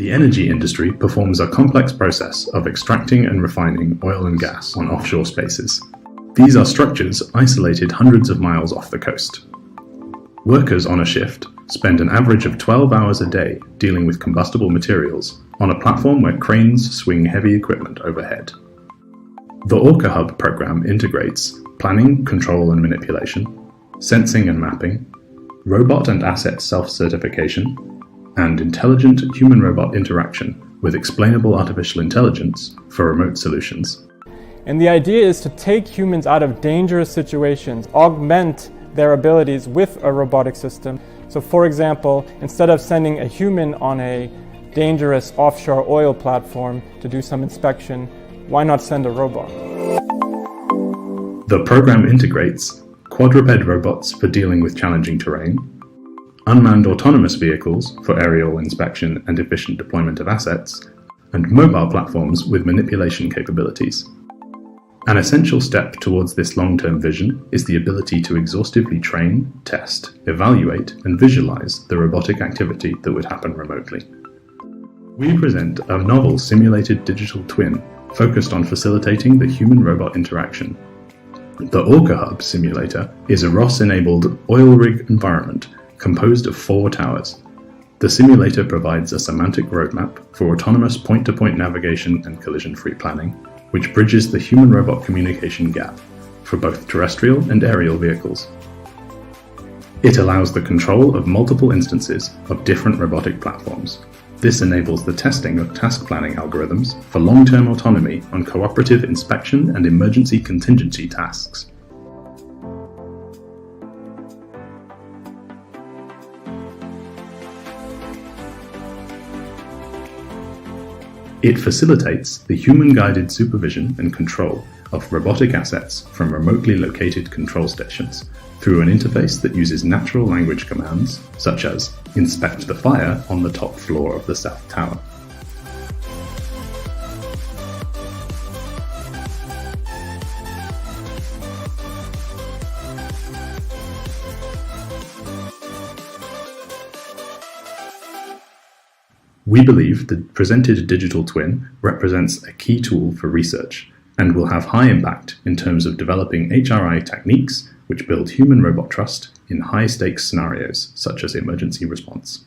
The energy industry performs a complex process of extracting and refining oil and gas on offshore spaces. These are structures isolated hundreds of miles off the coast. Workers on a shift spend an average of 12 hours a day dealing with combustible materials on a platform where cranes swing heavy equipment overhead. The ORCA Hub program integrates planning, control and manipulation, sensing and mapping, robot and asset self-certification, and intelligent human-robot interaction with explainable artificial intelligence for remote solutions. And the idea is to take humans out of dangerous situations, augment their abilities with a robotic system. So for example, instead of sending a human on a dangerous offshore oil platform to do some inspection, why not send a robot? The program integrates quadruped robots for dealing with challenging terrain, unmanned autonomous vehicles for aerial inspection and efficient deployment of assets, and mobile platforms with manipulation capabilities. An essential step towards this long-term vision is the ability to exhaustively train, test, evaluate, and visualize the robotic activity that would happen remotely. We present a novel simulated digital twin focused on facilitating the human-robot interaction. The ORCA Hub simulator is a ROS-enabled oil rig environment composed of 4 towers. The simulator provides a semantic roadmap for autonomous point-to-point navigation and collision-free planning, which bridges the human-robot communication gap for both terrestrial and aerial vehicles. It allows the control of multiple instances of different robotic platforms. This enables the testing of task planning algorithms for long-term autonomy on cooperative inspection and emergency contingency tasks. It facilitates the human-guided supervision and control of robotic assets from remotely located control stations through an interface that uses natural language commands, such as inspect the fire on the top floor of the south tower. We believe the presented digital twin represents a key tool for research and will have high impact in terms of developing HRI techniques which build human-robot trust in high-stakes scenarios such as emergency response.